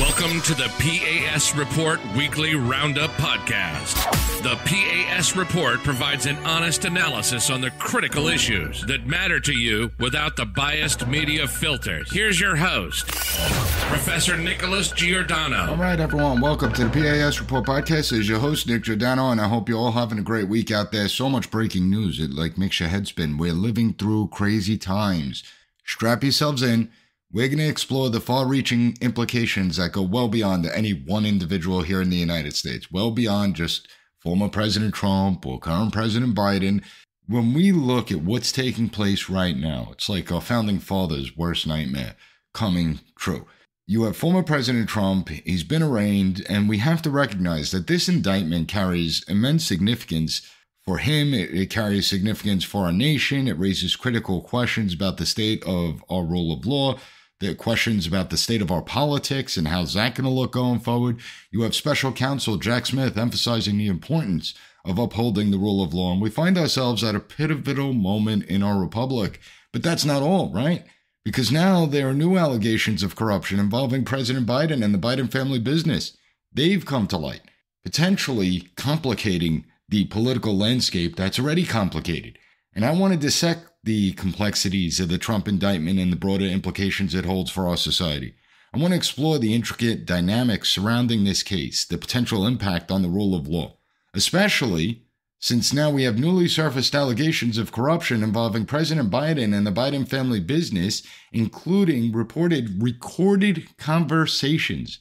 Welcome to the P.A.S. Report Weekly Roundup Podcast. The P.A.S. Report provides an honest analysis on the critical issues that matter to you without the biased media filters. Here's your host, Professor Nicholas Giordano. All right, everyone. Welcome to the P.A.S. Report Podcast. This is your host, Nick Giordano, and I hope you're all having a great week out there. So much breaking news. It makes your head spin. We're living through crazy times. Strap yourselves in. We're going to explore the far-reaching implications that go well beyond any one individual here in the United States, well beyond just former President Trump or current President Biden. When we look at what's taking place right now, it's like our founding fathers' worst nightmare coming true. You have former President Trump, he's been arraigned, and we have to recognize that this indictment carries immense significance for him. It carries significance for our nation. It raises critical questions about the state of our rule of law. There are questions about the state of our politics and how's that going to look going forward. You have special counsel Jack Smith emphasizing the importance of upholding the rule of law. And we find ourselves at a pivotal moment in our republic. But that's not all, right? Because now there are new allegations of corruption involving President Biden and the Biden family business. They've come to light, potentially complicating the political landscape that's already complicated. And I want to dissect the complexities of the Trump indictment and the broader implications it holds for our society. I want to explore the intricate dynamics surrounding this case, the potential impact on the rule of law, especially since now we have newly surfaced allegations of corruption involving President Biden and the Biden family business, including recorded conversations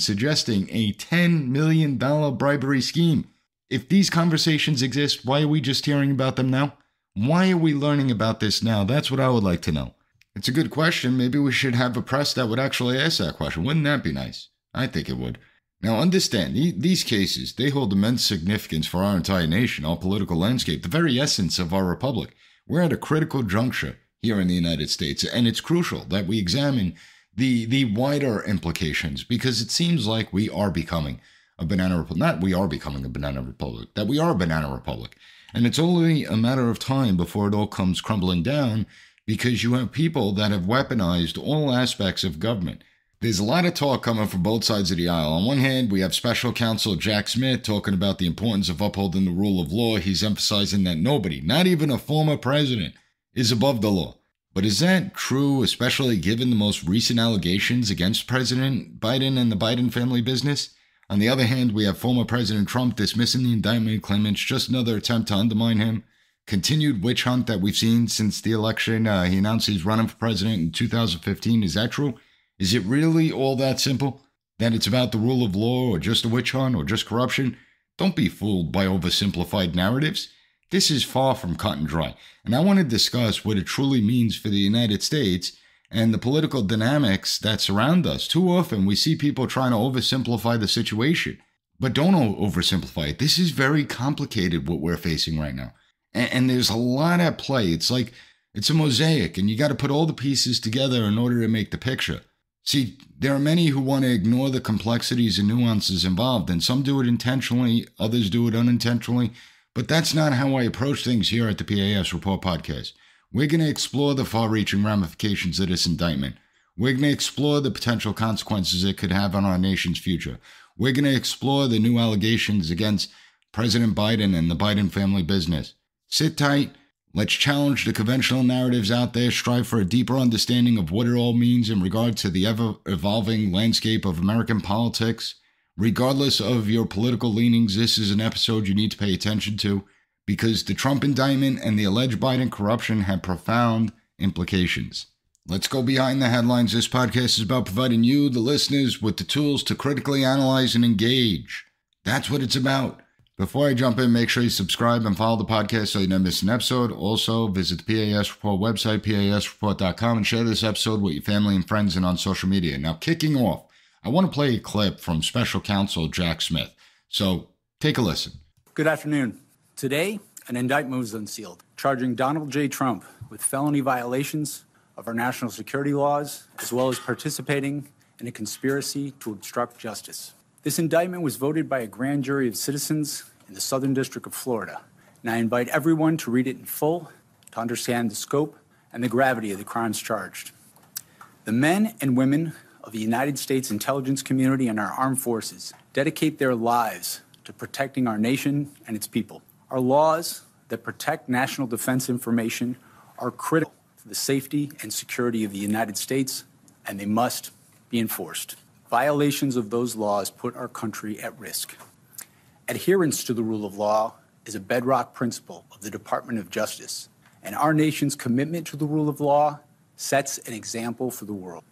suggesting a $10 million bribery scheme. If these conversations exist, why are we just hearing about them now? Why are we learning about this now? That's what I would like to know. It's a good question. Maybe we should have a press that would actually ask that question. Wouldn't that be nice? I think it would. Now, understand, these cases, they hold immense significance for our entire nation, our political landscape, the very essence of our republic. We're at a critical juncture here in the United States, and it's crucial that we examine the wider implications, because it seems like we are becoming a banana republic. Not we are becoming a banana republic, that we are a banana republic. And it's only a matter of time before it all comes crumbling down, because you have people that have weaponized all aspects of government. There's a lot of talk coming from both sides of the aisle. On one hand, we have special counsel Jack Smith talking about the importance of upholding the rule of law. He's emphasizing that nobody, not even a former president, is above the law. But is that true, especially given the most recent allegations against President Biden and the Biden family business? On the other hand, we have former President Trump dismissing the indictment, claiming it's just another attempt to undermine him. Continued witch hunt that we've seen since the election. He announced he's running for president in 2015. Is that true? Is it really all that simple? That it's about the rule of law, or just a witch hunt, or just corruption? Don't be fooled by oversimplified narratives. This is far from cut and dry. And I want to discuss what it truly means for the United States and the political dynamics that surround us. Too often we see people trying to oversimplify the situation, but don't oversimplify it. This is very complicated, what we're facing right now. And there's a lot at play. It's like, it's a mosaic, and you got to put all the pieces together in order to make the picture. See, there are many who want to ignore the complexities and nuances involved, and some do it intentionally, others do it unintentionally, but that's not how I approach things here at the P.A.S. Report Podcast. We're going to explore the far-reaching ramifications of this indictment. We're going to explore the potential consequences it could have on our nation's future. We're going to explore the new allegations against President Biden and the Biden family business. Sit tight. Let's challenge the conventional narratives out there, strive for a deeper understanding of what it all means in regard to the ever-evolving landscape of American politics. Regardless of your political leanings, this is an episode you need to pay attention to, because the Trump indictment and the alleged Biden corruption have profound implications. Let's go behind the headlines. This podcast is about providing you, the listeners, with the tools to critically analyze and engage. That's what it's about. Before I jump in, make sure you subscribe and follow the podcast so you don't miss an episode. Also, visit the PAS Report website, pasreport.com, and share this episode with your family and friends and on social media. Now, kicking off, I want to play a clip from special counsel Jack Smith. So, take a listen. Good afternoon. Today, an indictment was unsealed, charging Donald J. Trump with felony violations of our national security laws, as well as participating in a conspiracy to obstruct justice. This indictment was voted by a grand jury of citizens in the Southern District of Florida, and I invite everyone to read it in full to understand the scope and the gravity of the crimes charged. The men and women of the United States intelligence community and our armed forces dedicate their lives to protecting our nation and its people. Our laws that protect national defense information are critical to the safety and security of the United States, and they must be enforced. Violations of those laws put our country at risk. Adherence to the rule of law is a bedrock principle of the Department of Justice, and our nation's commitment to the rule of law sets an example for the world.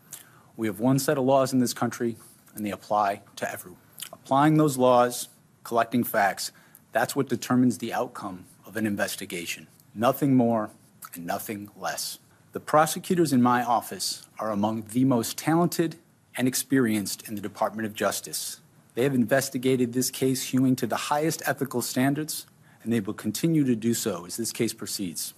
We have one set of laws in this country, and they apply to everyone. Applying those laws, collecting facts, that's what determines the outcome of an investigation. Nothing more and nothing less. The prosecutors in my office are among the most talented and experienced in the Department of Justice. They have investigated this case hewing to the highest ethical standards, and they will continue to do so as this case proceeds.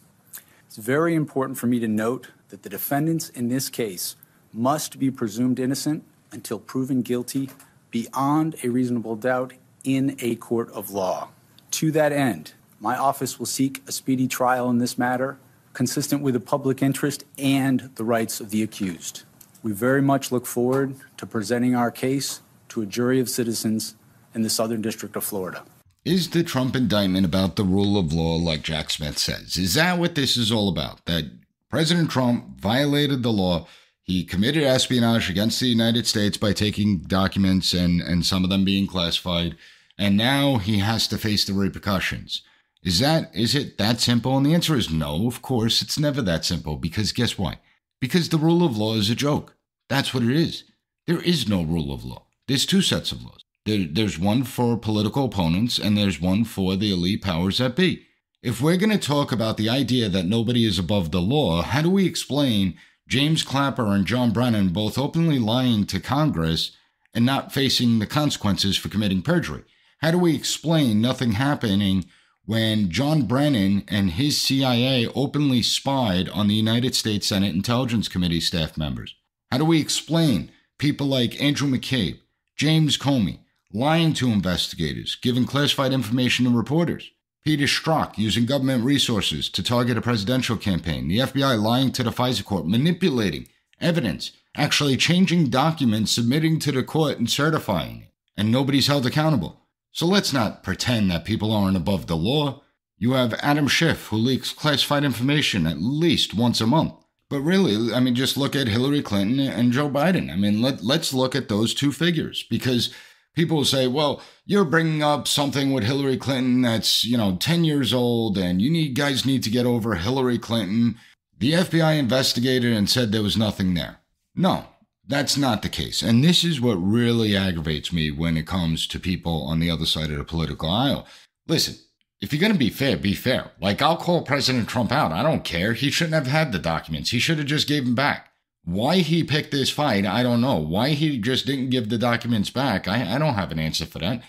It's very important for me to note that the defendants in this case must be presumed innocent until proven guilty beyond a reasonable doubt in a court of law. To that end, my office will seek a speedy trial in this matter, consistent with the public interest and the rights of the accused. We very much look forward to presenting our case to a jury of citizens in the Southern District of Florida. Is the Trump indictment about the rule of law like Jack Smith says? Is that what this is all about? That President Trump violated the law, he committed espionage against the United States by taking documents and some of them being classified, and now he has to face the repercussions. Is it that simple? And the answer is no, of course, it's never that simple, because guess why? Because the rule of law is a joke. That's what it is. There is no rule of law. There's two sets of laws. There's one for political opponents, and there's one for the elite powers that be. If we're going to talk about the idea that nobody is above the law, how do we explain James Clapper and John Brennan both openly lying to Congress and not facing the consequences for committing perjury? How do we explain nothing happening when John Brennan and his CIA openly spied on the United States Senate Intelligence Committee staff members? How do we explain people like Andrew McCabe, James Comey, lying to investigators, giving classified information to reporters? Peter Strzok using government resources to target a presidential campaign. The FBI lying to the FISA court, manipulating evidence, actually changing documents, submitting to the court and certifying it. And nobody's held accountable. So let's not pretend that people aren't above the law. You have Adam Schiff, who leaks classified information at least once a month. But really, I mean, just look at Hillary Clinton and Joe Biden. I mean, let's look at those two figures, because people will say, well, you're bringing up something with Hillary Clinton that's, 10 years old, and guys need to get over Hillary Clinton. The FBI investigated and said there was nothing there. No, that's not the case. And this is what really aggravates me when it comes to people on the other side of the political aisle. Listen, if you're going to be fair, be fair. Like, I'll call President Trump out. I don't care. He shouldn't have had the documents. He should have just gave them back. Why he picked this fight, I don't know. Why he just didn't give the documents back, I don't have an answer for that.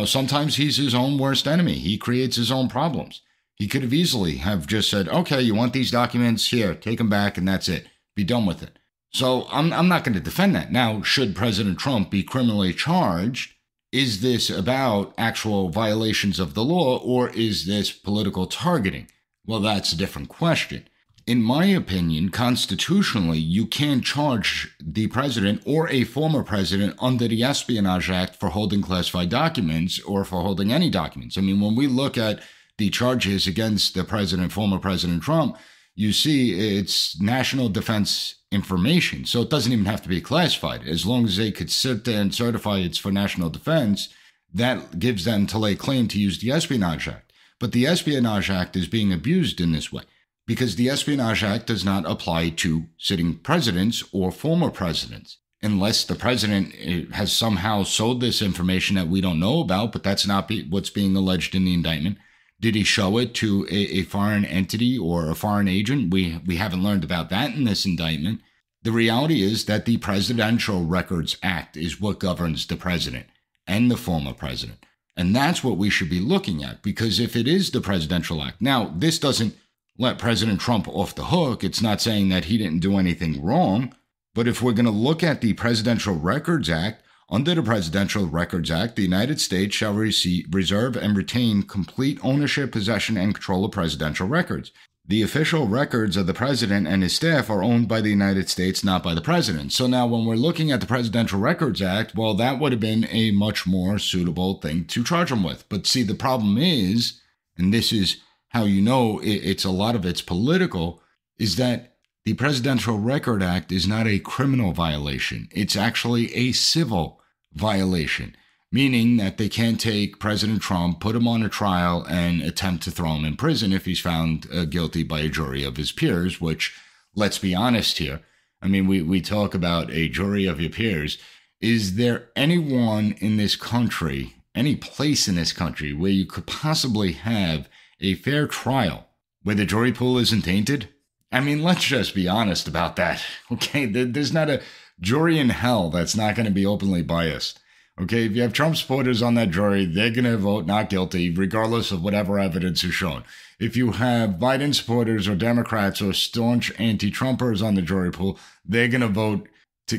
Sometimes he's his own worst enemy. He creates his own problems. He could have easily have just said, okay, you want these documents? Here, take them back, and that's it. Be done with it. So I'm not going to defend that. Now, should President Trump be criminally charged? Is this about actual violations of the law, or is this political targeting? Well, that's a different question. In my opinion, constitutionally, you can charge the president or a former president under the Espionage Act for holding classified documents or for holding any documents. I mean, when we look at the charges against the president, former President Trump, you see it's national defense information. So it doesn't even have to be classified. As long as they could sit there and certify it's for national defense, that gives them to lay claim to use the Espionage Act. But the Espionage Act is being abused in this way, because the Espionage Act does not apply to sitting presidents or former presidents, unless the president has somehow sold this information that we don't know about, but that's not what's being alleged in the indictment. Did he show it to a foreign entity or a foreign agent? We haven't learned about that in this indictment. The reality is that the Presidential Records Act is what governs the president and the former president. And that's what we should be looking at, because if it is the Presidential Act, now this doesn't let President Trump off the hook. It's not saying that he didn't do anything wrong. But if we're going to look at the Presidential Records Act, under the Presidential Records Act, the United States shall reserve and retain complete ownership, possession, and control of presidential records. the official records of the president and his staff are owned by the United States, not by the president. So now when we're looking at the Presidential Records Act, well, that would have been a much more suitable thing to charge him with. But see, the problem is, and this is how you know it's a lot of it's political, is that the Presidential Record Act is not a criminal violation. It's actually a civil violation, meaning that they can't take President Trump, put him on a trial, and attempt to throw him in prison if he's found guilty by a jury of his peers, which, let's be honest here, I mean, we talk about a jury of your peers. Is there anyone in this country, any place in this country, where you could possibly have a fair trial where the jury pool isn't tainted? I mean, let's just be honest about that, okay? There's not a jury in hell that's not going to be openly biased. Okay, if you have Trump supporters on that jury, they're going to vote not guilty, regardless of whatever evidence is shown. If you have Biden supporters or Democrats or staunch anti-Trumpers on the jury pool, they're going to vote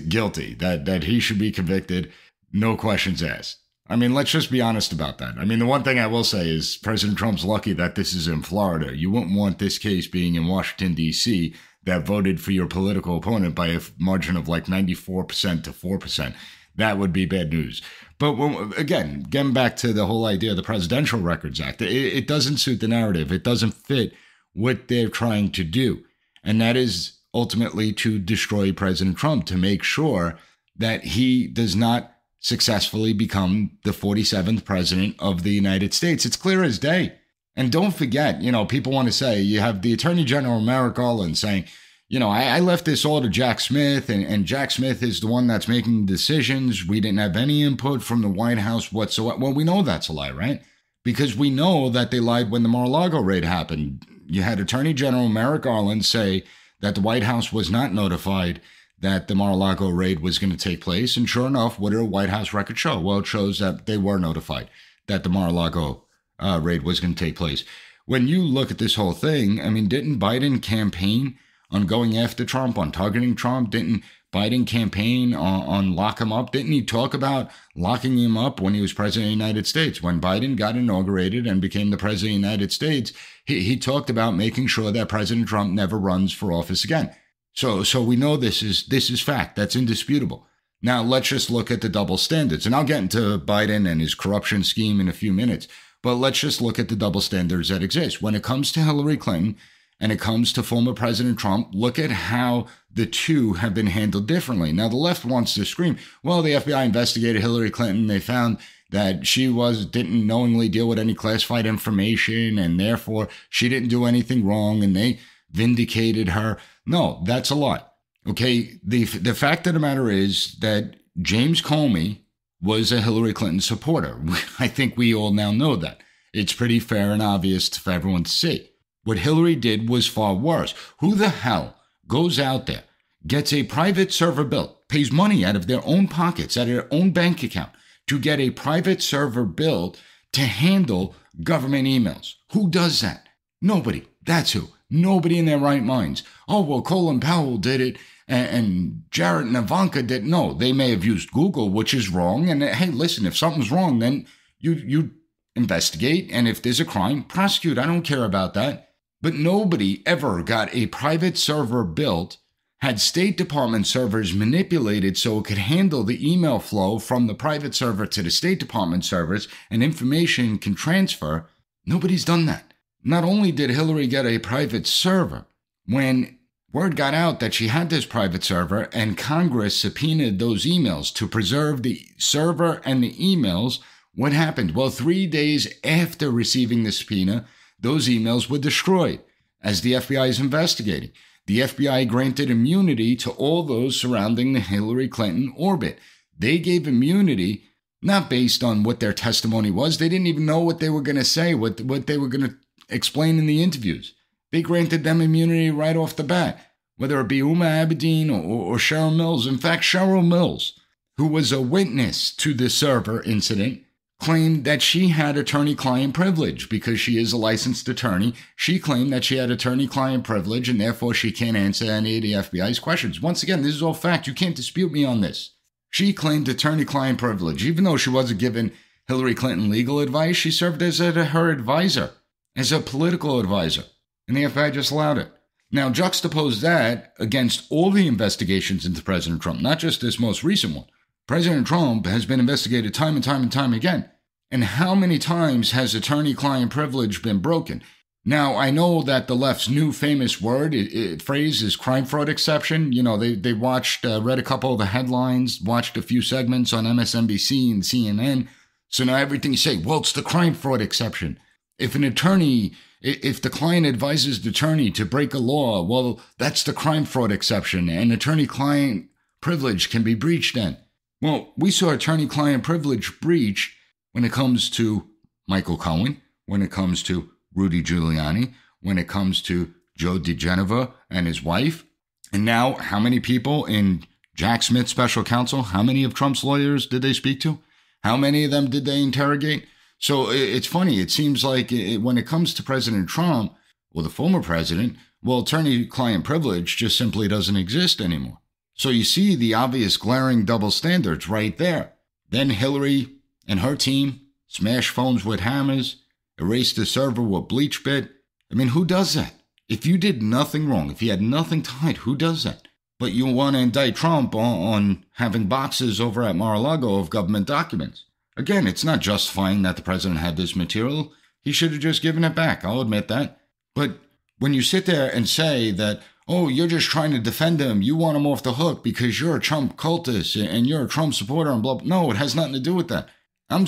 guilty, that he should be convicted, no questions asked. I mean, let's just be honest about that. I mean, the one thing I will say is President Trump's lucky that this is in Florida. You wouldn't want this case being in Washington, D.C., that voted for your political opponent by a margin of like 94% to 4%. That would be bad news. But again, getting back to the whole idea of the Presidential Records Act, it doesn't suit the narrative. It doesn't fit what they're trying to do. And that is ultimately to destroy President Trump, to make sure that he does not successfully become the 47th president of the United States. It's clear as day. And don't forget, people want to say, you have the Attorney General Merrick Garland saying, I left this all to Jack Smith, and Jack Smith is the one that's making decisions. We didn't have any input from the White House whatsoever. Well, we know that's a lie, right? Because we know that they lied when the Mar-a-Lago raid happened. You had Attorney General Merrick Garland say that the White House was not notified that the Mar-a-Lago raid was going to take place. And sure enough, what did a White House record show? Well, it shows that they were notified that the Mar-a-Lago raid was going to take place. When you look at this whole thing, I mean, didn't Biden campaign on going after Trump, on targeting Trump? Didn't Biden campaign on lock him up? Didn't he talk about locking him up when he was president of the United States? When Biden got inaugurated and became the president of the United States, he talked about making sure that President Trump never runs for office again. So we know this is fact. That's indisputable. Now, let's just look at the double standards. And I'll get into Biden and his corruption scheme in a few minutes. But let's just look at the double standards that exist. When it comes to Hillary Clinton and it comes to former President Trump, look at how the two have been handled differently. Now, the left wants to scream, well, the FBI investigated Hillary Clinton. They found that she didn't knowingly deal with any classified information, and therefore she didn't do anything wrong, and they vindicated her. No, that's a lie. Okay, the fact of the matter is that James Comey was a Hillary Clinton supporter. I think we all now know that. It's pretty fair and obvious for everyone to see. What Hillary did was far worse. Who the hell goes out there, gets a private server built, pays money out of their own pockets, out of their own bank account, to get a private server built to handle government emails? Who does that? Nobody. That's who. Nobody in their right minds. Oh, well, Colin Powell did it, and Jared and Ivanka did. No, they may have used Google, which is wrong. And hey, listen, if something's wrong, then you investigate. And if there's a crime, prosecute. I don't care about that. But nobody ever got a private server built, had State Department servers manipulated so it could handle the email flow from the private server to the State Department servers, and information can transfer. Nobody's done that. Not only did Hillary get a private server, when word got out that she had this private server and Congress subpoenaed those emails to preserve the server and the emails, what happened? Well, 3 days after receiving the subpoena, those emails were destroyed as the FBI is investigating. The FBI granted immunity to all those surrounding the Hillary Clinton orbit. They gave immunity not based on what their testimony was. They didn't even know what they were going to say, what they were going to explain in the interviews. They granted them immunity right off the bat, whether it be Uma Abedin or Cheryl Mills. In fact, Cheryl Mills, who was a witness to the server incident, claimed that she had attorney-client privilege because she is a licensed attorney. She claimed that she had attorney-client privilege, and therefore she can't answer any of the FBI's questions. Once again, this is all fact. You can't dispute me on this. She claimed attorney-client privilege. Even though she wasn't given Hillary Clinton legal advice, she served as her advisor, as a political advisor. and the FBI just allowed it. Now, juxtapose that against all the investigations into President Trump, not just this most recent one. President Trump has been investigated time and time and time again. And how many times has attorney-client privilege been broken? Now, I know that the left's new famous phrase is crime fraud exception. You know, they watched, read a couple of the headlines, watched a few segments on MSNBC and CNN. So now everything you say, well, it's the crime fraud exception. If the client advises the attorney to break a law, well, that's the crime fraud exception, and attorney-client privilege can be breached then. Well, we saw attorney-client privilege breach when it comes to Michael Cohen, when it comes to Rudy Giuliani, when it comes to Joe DeGenova and his wife. And now, how many people in Jack Smith's special counsel, how many of Trump's lawyers did they speak to? How many of them did they interrogate? So it's funny. It seems like when it comes to President Trump, or the former president, well, attorney-client privilege just simply doesn't exist anymore. So you see the obvious glaring double standards right there. Then Hillary and her team smashed phones with hammers, erased the server with bleach bit. I mean, who does that? If you did nothing wrong, if you had nothing to hide, who does that? But you want to indict Trump on having boxes over at Mar-a-Lago of government documents. Again, it's not justifying that the president had this material. He should have just given it back. I'll admit that. But when you sit there and say that, oh, you're just trying to defend him, you want him off the hook because you're a Trump cultist and you're a Trump supporter and blah, blah. No, it has nothing to do with that. I'm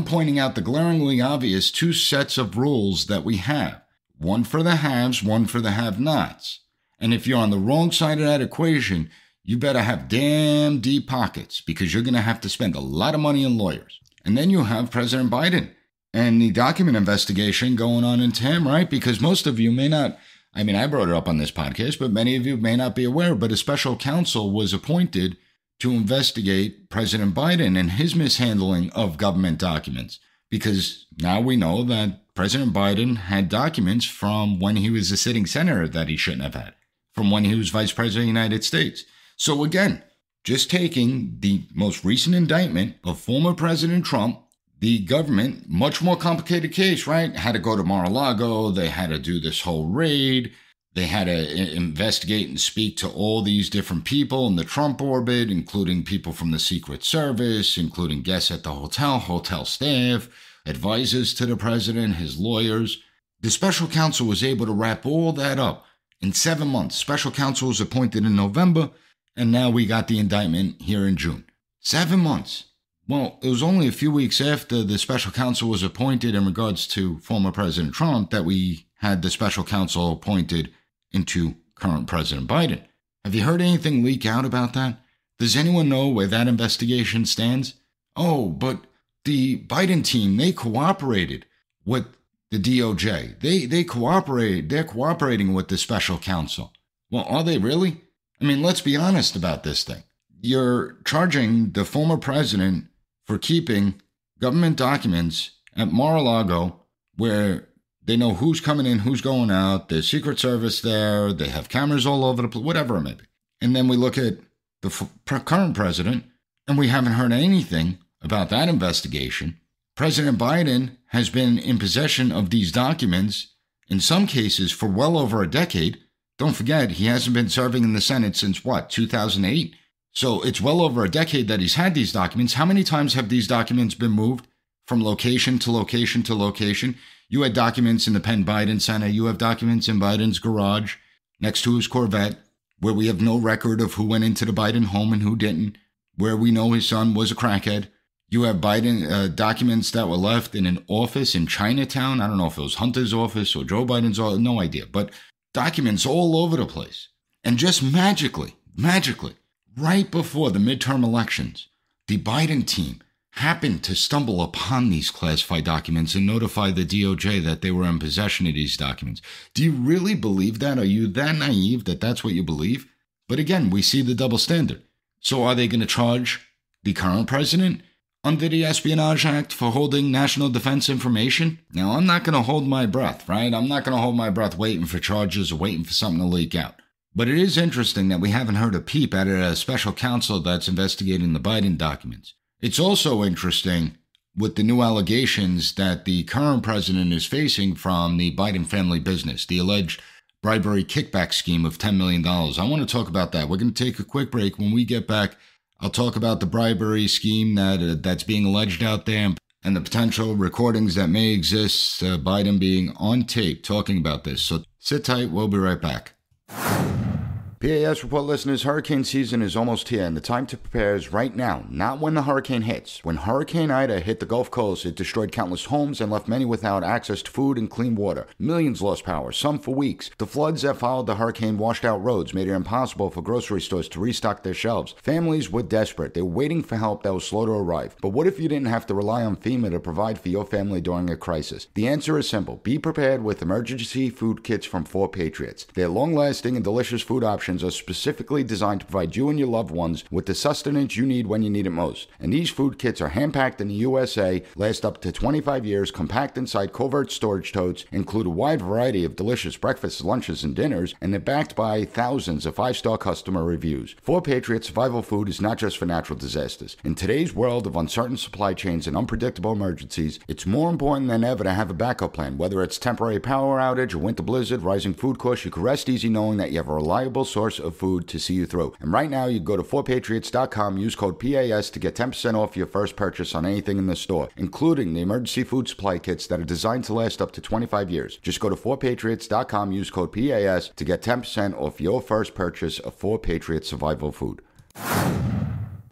pointing out the glaringly obvious two sets of rules that we have. One for the haves, one for the have-nots. And if you're on the wrong side of that equation, you better have damn deep pockets because you're going to have to spend a lot of money on lawyers. And then you have President Biden and the document investigation going on into him, right? Because most of you may not, I brought it up on this podcast, but many of you may not be aware, but a special counsel was appointed to investigate President Biden and his mishandling of government documents. Because now we know that President Biden had documents from when he was a sitting senator that he shouldn't have had, from when he was vice president of the United States. So again, just taking the most recent indictment of former President Trump, the government, much more complicated case, right? Had to go to Mar-a-Lago. They had to do this whole raid. They had to investigate and speak to all these different people in the Trump orbit, including people from the Secret Service, including guests at the hotel staff, advisors to the president, his lawyers. The special counsel was able to wrap all that up in 7 months. Special counsel was appointed in November, and now we got the indictment here in June. 7 months. Well, it was only a few weeks after the special counsel was appointed in regards to former President Trump that we had the special counsel appointed into current President Biden. Have you heard anything leak out about that? Does anyone know where that investigation stands? Oh, but the Biden team, they cooperated with the DOJ. They cooperated. They're cooperating with the special counsel. Well, are they really? Let's be honest about this thing. You're charging the former president for keeping government documents at Mar-a-Lago where they know who's coming in, who's going out. There's Secret Service there. They have cameras all over the place, whatever it may be. And then we look at the current president, and we haven't heard anything about that investigation. President Biden has been in possession of these documents, in some cases, for well over a decade. Don't forget, he hasn't been serving in the Senate since, 2008? So it's well over a decade that he's had these documents. How many times have these documents been moved from location to location to location? You had documents in the Penn Biden Center. You have documents in Biden's garage next to his Corvette, where we have no record of who went into the Biden home and who didn't, where we know his son was a crackhead. You have Biden documents that were left in an office in Chinatown. I don't know if it was Hunter's office or Joe Biden's office, no idea. But documents all over the place. And just magically, right before the midterm elections, the Biden team happened to stumble upon these classified documents and notify the DOJ that they were in possession of these documents. Do you really believe that? Are you that naive that that's what you believe? But again, we see the double standard. So are they going to charge the current president under the Espionage Act for holding national defense information? Now, I'm not going to hold my breath, right? I'm not going to hold my breath waiting for charges or waiting for something to leak out. But it is interesting that we haven't heard a peep out of a special counsel that's investigating the Biden documents. It's also interesting with the new allegations that the current president is facing from the Biden family business, the alleged bribery kickback scheme of $10 million. I want to talk about that. We're going to take a quick break. When we get back, I'll talk about the bribery scheme that's being alleged out there and the potential recordings that may exist, Biden being on tape talking about this. So sit tight. We'll be right back. P.A.S. report listeners, hurricane season is almost here, and the time to prepare is right now, not when the hurricane hits. When Hurricane Ida hit the Gulf Coast, it destroyed countless homes and left many without access to food and clean water. Millions lost power, some for weeks. The floods that followed the hurricane washed out roads, made it impossible for grocery stores to restock their shelves. Families were desperate. They were waiting for help that was slow to arrive. But what if you didn't have to rely on FEMA to provide for your family during a crisis? The answer is simple. Be prepared with emergency food kits from 4 Patriots. Their long-lasting and delicious food options are specifically designed to provide you and your loved ones with the sustenance you need when you need it most. And these food kits are hand-packed in the USA, last up to 25 years, compact inside covert storage totes, include a wide variety of delicious breakfasts, lunches, and dinners, and they're backed by thousands of 5-star customer reviews. 4 Patriots survival food is not just for natural disasters. In today's world of uncertain supply chains and unpredictable emergencies, it's more important than ever to have a backup plan. Whether it's temporary power outage, a winter blizzard, rising food costs, you can rest easy knowing that you have a reliable source of food to see you through. And right now, you go to 4patriots.com, use code P.A.S. to get 10% off your first purchase on anything in the store, including the emergency food supply kits that are designed to last up to 25 years. Just go to 4patriots.com, use code P.A.S. to get 10% off your first purchase of 4 Patriots survival food.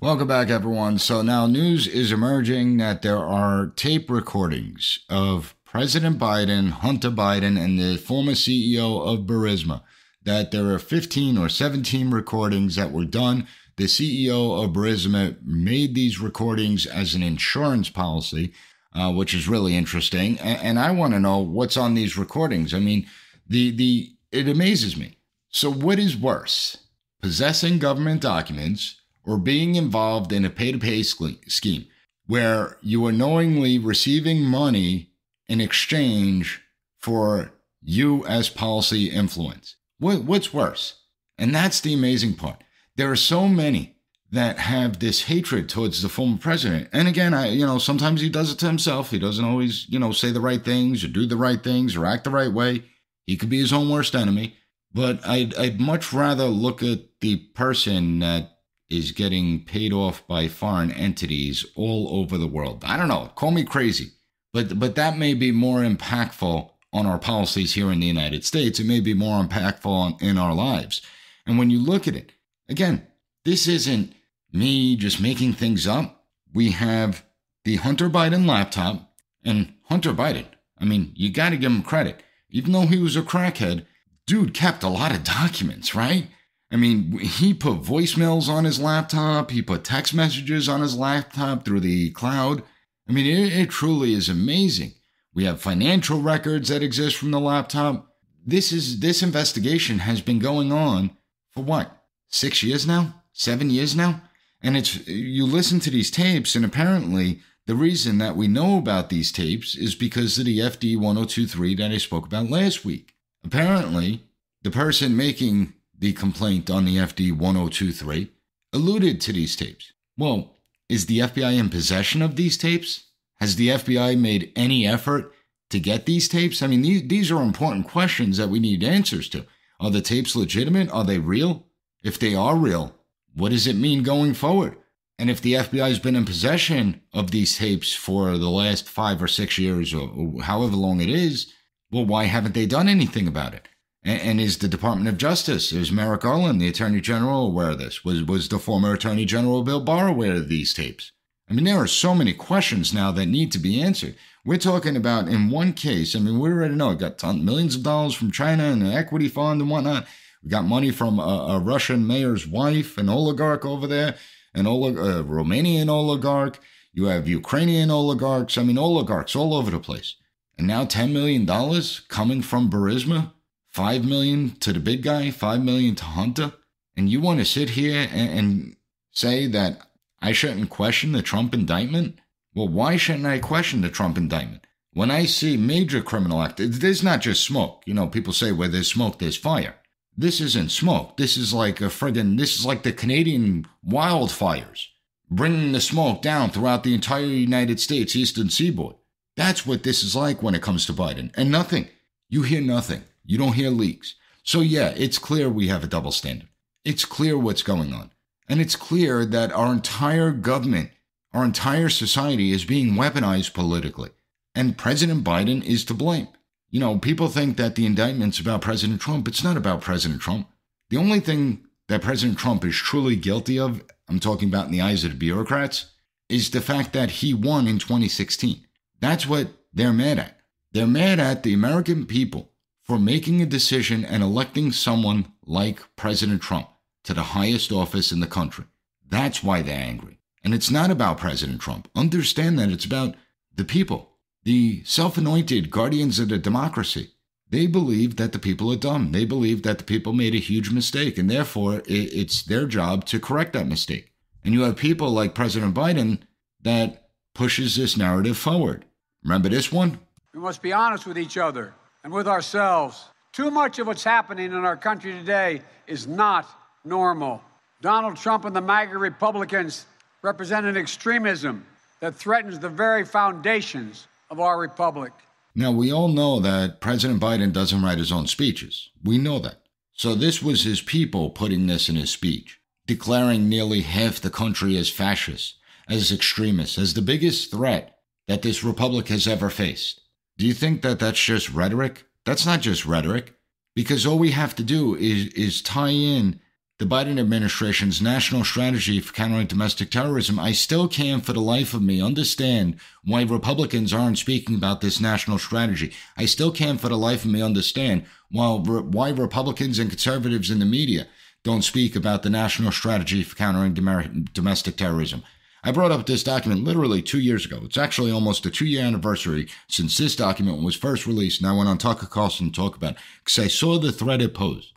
Welcome back, everyone. So now news is emerging that there are tape recordings of President Biden, Hunter Biden, and the former CEO of Burisma, that there are 15 or 17 recordings that were done. The CEO of Burisma made these recordings as an insurance policy, which is really interesting. And I want to know what's on these recordings. I mean, it amazes me. So what is worse, possessing government documents or being involved in a pay-to-pay scheme where you are knowingly receiving money in exchange for U.S. policy influence? What's worse? And that's the amazing part. There are so many that have this hatred towards the former president. And again, sometimes he does it to himself. He doesn't always, say the right things or do the right things or act the right way. He could be his own worst enemy. But I'd much rather look at the person that is getting paid off by foreign entities all over the world. I don't know. Call me crazy. But that may be more impactful on our policies here in the United States. It may be more impactful in our lives. And when you look at it, again, this isn't me just making things up. We have the Hunter Biden laptop, and Hunter Biden, I mean, you got to give him credit. Even though he was a crackhead, dude kept a lot of documents, right? I mean, he put voicemails on his laptop. He put text messages on his laptop through the cloud. I mean, it truly is amazing. We have financial records that exist from the laptop. This investigation has been going on for what? 6 years now? 7 years now? And you listen to these tapes, and apparently the reason that we know about these tapes is because of the FD 1023 that I spoke about last week. Apparently, the person making the complaint on the FD 1023 alluded to these tapes. Well, is the FBI in possession of these tapes? Has the FBI made any effort to get these tapes? I mean, these are important questions that we need answers to. Are the tapes legitimate? Are they real? If they are real, what does it mean going forward? And if the FBI has been in possession of these tapes for the last 5 or 6 years or however long it is, well, why haven't they done anything about it? And is the Department of Justice, is Merrick Garland, the Attorney General, aware of this? Was the former Attorney General Bill Barr aware of these tapes? I mean, there are so many questions now that need to be answered. We're talking about, in one case, I mean, we already know it got millions of dollars from China and an equity fund and whatnot. We got money from a Russian mayor's wife, an oligarch over there, a Romanian oligarch. You have Ukrainian oligarchs. I mean, oligarchs all over the place. And now $10 million coming from Burisma, $5 million to the big guy, $5 million to Hunter. And you want to sit here and say that I shouldn't question the Trump indictment? Well, why shouldn't I question the Trump indictment? When I see major criminal activity, there's not just smoke. People say where there's smoke, there's fire. This isn't smoke. This is like this is like the Canadian wildfires. bringing the smoke down throughout the entire United States eastern seaboard. That's what this is like when it comes to Biden. And nothing. You hear nothing. You don't hear leaks. So yeah, it's clear we have a double standard. It's clear what's going on. And it's clear that our entire government, our entire society is being weaponized politically. And President Biden is to blame. You know, people think that the indictment's about President Trump. It's not about President Trump. The only thing that President Trump is truly guilty of, I'm talking about in the eyes of the bureaucrats, is the fact that he won in 2016. That's what they're mad at. They're mad at the American people for making a decision and electing someone like President Trump to the highest office in the country. That's why they're angry. And it's not about President Trump. Understand that it's about the people, the self-anointed guardians of the democracy. They believe that the people are dumb. They believe that the people made a huge mistake, and therefore it's their job to correct that mistake. And you have people like President Biden that pushes this narrative forward. Remember this one? We must be honest with each other and with ourselves. Too much of what's happening in our country today is not normal. Donald Trump and the MAGA Republicans represent an extremism that threatens the very foundations of our republic. Now, we all know that President Biden doesn't write his own speeches. We know that. So this was his people putting this in his speech, declaring nearly half the country as fascist, as extremists, as the biggest threat that this republic has ever faced. Do you think that that's just rhetoric? That's not just rhetoric, because all we have to do is tie in the Biden administration's national strategy for countering domestic terrorism. I still can't for the life of me understand why Republicans aren't speaking about this national strategy. I still can't for the life of me understand why Republicans and conservatives in the media don't speak about the national strategy for countering domestic terrorism. I brought up this document literally 2 years ago. It's actually almost a 2-year anniversary since this document was first released, and I went on Tucker Carlson to talk about it because I saw the threat it posed.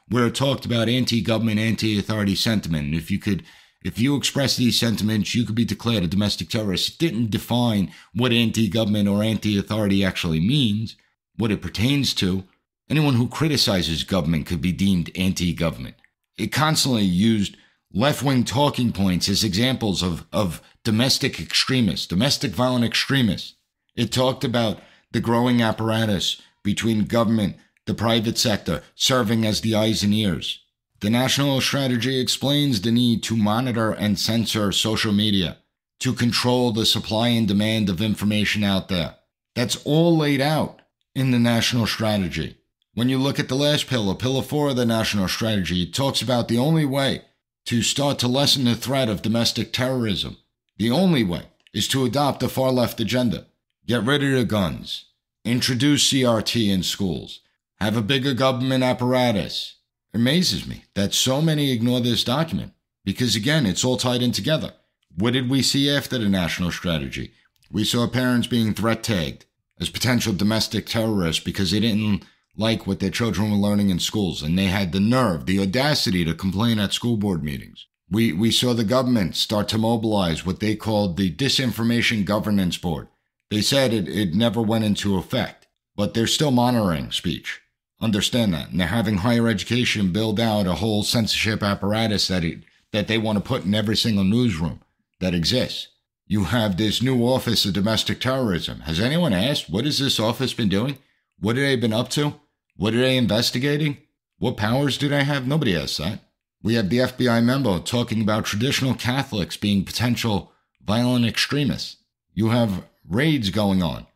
Where it talked about anti-government, anti-authority sentiment. And if you express these sentiments, you could be declared a domestic terrorist. It didn't define what anti-government or anti-authority actually means, what it pertains to. Anyone who criticizes government could be deemed anti-government. It constantly used left-wing talking points as examples of domestic extremists, domestic violent extremists. It talked about the growing apparatus between government, the private sector, serving as the eyes and ears. The national strategy explains the need to monitor and censor social media, to control the supply and demand of information out there. That's all laid out in the national strategy. When you look at the last pillar 4 of the national strategy, it talks about the only way to start to lessen the threat of domestic terrorism. The only way is to adopt a far-left agenda. Get rid of the guns. Introduce CRT in schools. Have a bigger government apparatus. It amazes me that so many ignore this document because, again, it's all tied in together. What did we see after the national strategy? We saw parents being threat tagged as potential domestic terrorists because they didn't like what their children were learning in schools, and they had the nerve, the audacity to complain at school board meetings. We saw the government start to mobilize what they called the Disinformation Governance Board. They said it never went into effect, but they're still monitoring speech. Understand that. And they're having higher education build out a whole censorship apparatus that they want to put in every single newsroom that exists. You have this new Office of Domestic Terrorism. Has anyone asked, what has this office been doing? What have they been up to? What are they investigating? What powers do they have? Nobody asks that. We have the FBI memo talking about traditional Catholics being potential violent extremists. You have raids going on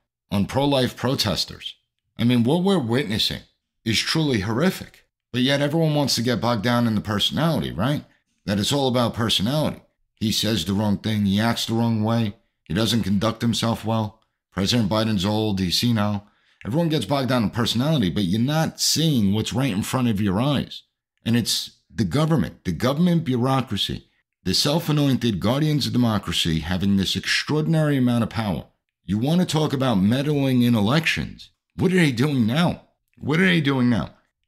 pro-life protesters. I mean, what we're witnessing is truly horrific. But yet everyone wants to get bogged down in the personality, right? That it's all about personality. He says the wrong thing. He acts the wrong way. He doesn't conduct himself well. President Biden's old. He's senile. Everyone gets bogged down in personality, but you're not seeing what's right in front of your eyes. And it's the government bureaucracy, the self-anointed guardians of democracy having this extraordinary amount of power. You want to talk about meddling in elections. What are they doing now?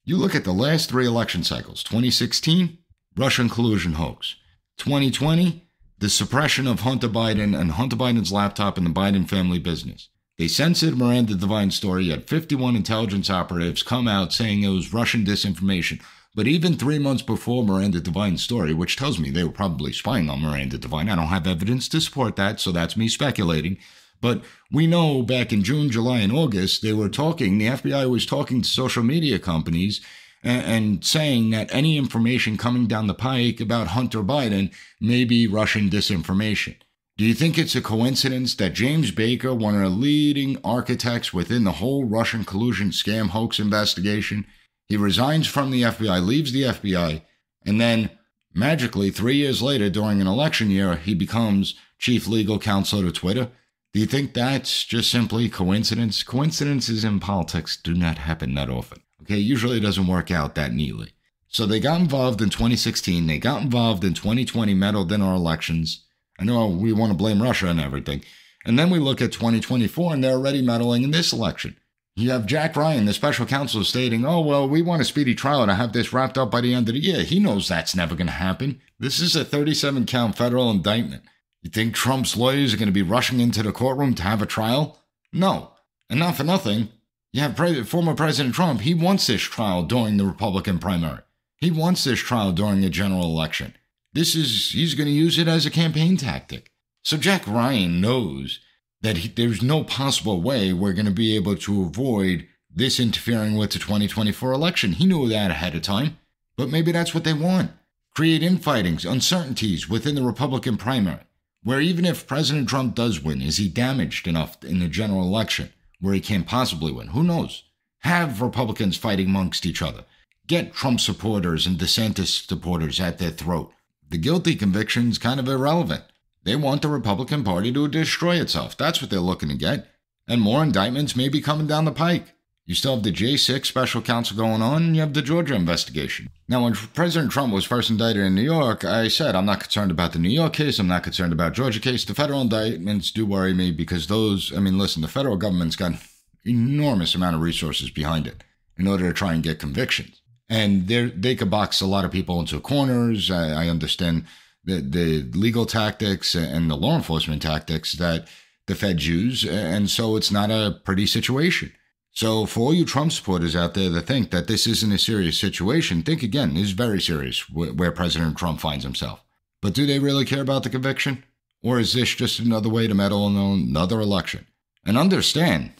You look at the last 3 election cycles. 2016, Russian collusion hoax. 2020, the suppression of Hunter Biden and Hunter Biden's laptop in the Biden family business. They censored Miranda Devine's story, yet 51 intelligence operatives come out saying it was Russian disinformation. But even 3 months before Miranda Devine's story, which tells me they were probably spying on Miranda Devine, I don't have evidence to support that, so that's me speculating. But we know back in June, July, and August, the FBI was talking to social media companies and saying that any information coming down the pike about Hunter Biden may be Russian disinformation. Do you think it's a coincidence that James Baker, one of the leading architects within the whole Russian collusion scam hoax investigation, he resigns from the FBI, leaves the FBI, and then magically 3 years later during an election year, he becomes chief legal counsel to Twitter? Do you think that's just simply coincidence? Coincidences in politics do not happen that often. Okay, usually it doesn't work out that neatly. So they got involved in 2016. They got involved in 2020, meddled in our elections. I know we want to blame Russia and everything. And then we look at 2024 and they're already meddling in this election. You have Jack Ryan, the special counsel, stating, oh, well, we want a speedy trial to have this wrapped up by the end of the year. He knows that's never going to happen. This is a 37-count federal indictment. You think Trump's lawyers are going to be rushing into the courtroom to have a trial? No. And not for nothing. You have former President Trump. He wants this trial during the Republican primary. He wants this trial during a general election. He's going to use it as a campaign tactic. So Jack Ryan knows that there's no possible way we're going to be able to avoid this interfering with the 2024 election. He knew that ahead of time. But maybe that's what they want. Create infightings, uncertainties within the Republican primary, where even if President Trump does win, is he damaged enough in the general election where he can't possibly win? Who knows? Have Republicans fighting amongst each other. Get Trump supporters and DeSantis supporters at their throat. The guilty conviction's kind of irrelevant. They want the Republican Party to destroy itself. That's what they're looking to get. And more indictments may be coming down the pike. You still have the J6 special counsel going on, and you have the Georgia investigation. Now, when President Trump was first indicted in New York, I said I'm not concerned about the New York case. I'm not concerned about Georgia case. The federal indictments do worry me because the federal government's got an enormous amount of resources behind it in order to try and get convictions. And they could box a lot of people into corners. I understand the legal tactics and the law enforcement tactics that the feds use. And so it's not a pretty situation. So for all you Trump supporters out there that think that this isn't a serious situation, think again. This is very serious where President Trump finds himself. But do they really care about the conviction? Or is this just another way to meddle in another election? And understand,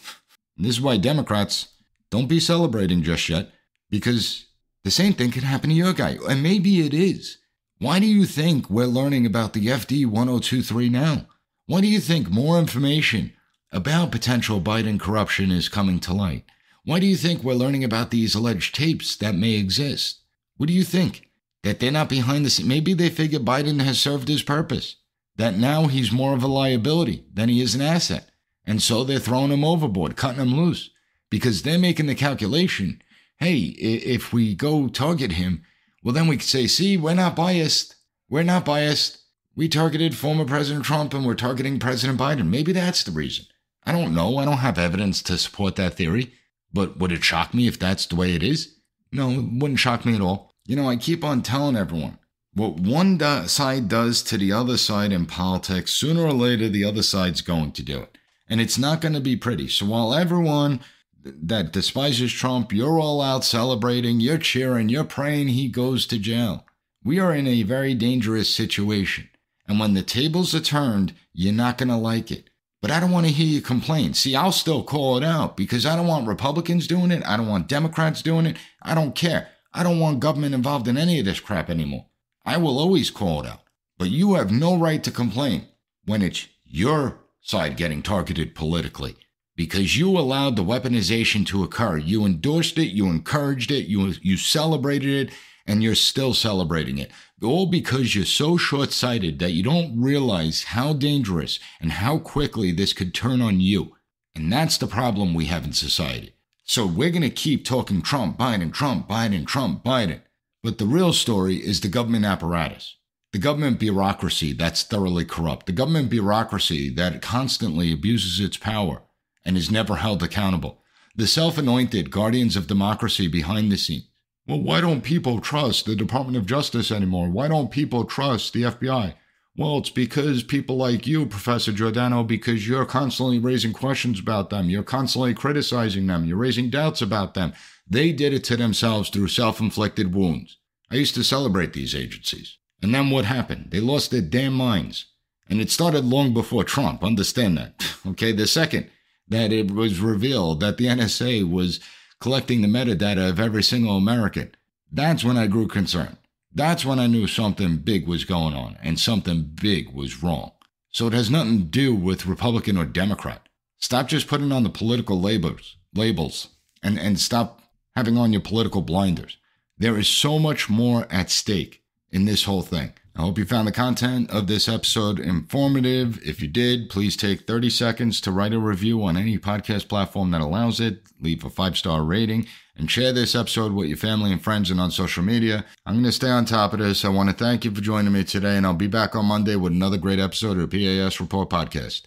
this is why Democrats don't be celebrating just yet, because the same thing could happen to your guy. And maybe it is. Why do you think we're learning about the FD 1023 now? Why do you think more information about potential Biden corruption is coming to light? Why do you think we're learning about these alleged tapes that may exist? What do you think? That they're not behind the scenes? Maybe they figure Biden has served his purpose. That now he's more of a liability than he is an asset. And so they're throwing him overboard, cutting him loose. Because they're making the calculation, hey, if we go target him, well, then we could say, see, we're not biased. We're not biased. We targeted former President Trump and we're targeting President Biden. Maybe that's the reason. I don't know. I don't have evidence to support that theory. But would it shock me if that's the way it is? No, it wouldn't shock me at all. You know, I keep on telling everyone, what one side does to the other side in politics, sooner or later, the other side's going to do it. And it's not going to be pretty. So while everyone that despises Trump, you're all out celebrating, you're cheering, you're praying he goes to jail. We are in a very dangerous situation. And when the tables are turned, you're not going to like it. But I don't want to hear you complain. See, I'll still call it out because I don't want Republicans doing it. I don't want Democrats doing it. I don't care. I don't want government involved in any of this crap anymore. I will always call it out. But you have no right to complain when it's your side getting targeted politically because you allowed the weaponization to occur. You endorsed it. You encouraged it. You celebrated it. And you're still celebrating it. All because you're so short-sighted that you don't realize how dangerous and how quickly this could turn on you. And that's the problem we have in society. So we're going to keep talking Trump, Biden, Trump, Biden, Trump, Biden. But the real story is the government apparatus. The government bureaucracy that's thoroughly corrupt. The government bureaucracy that constantly abuses its power and is never held accountable. The self-anointed guardians of democracy behind the scenes. Well, why don't people trust the Department of Justice anymore? Why don't people trust the FBI? Well, it's because people like you, Professor Giordano, because you're constantly raising questions about them. You're constantly criticizing them. You're raising doubts about them. They did it to themselves through self-inflicted wounds. I used to celebrate these agencies. And then what happened? They lost their damn minds. And it started long before Trump. Understand that. Okay, the second that it was revealed that the NSA was collecting the metadata of every single American, that's when I grew concerned. That's when I knew something big was going on and something big was wrong. So it has nothing to do with Republican or Democrat. Stop just putting on the political labels and stop having on your political blinders. There is so much more at stake in this whole thing. I hope you found the content of this episode informative. If you did, please take 30 seconds to write a review on any podcast platform that allows it. Leave a 5-star rating and share this episode with your family and friends and on social media. I'm going to stay on top of this. I want to thank you for joining me today, and I'll be back on Monday with another great episode of the P.A.S. Report podcast.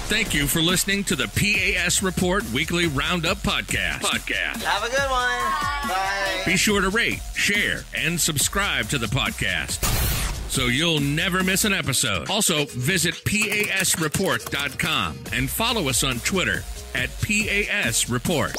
Thank you for listening to the P.A.S. Report Weekly Roundup Podcast. Have a good one. Bye. Be sure to rate, share, and subscribe to the podcast so you'll never miss an episode. Also, visit PASreport.com and follow us on Twitter at PAS Report.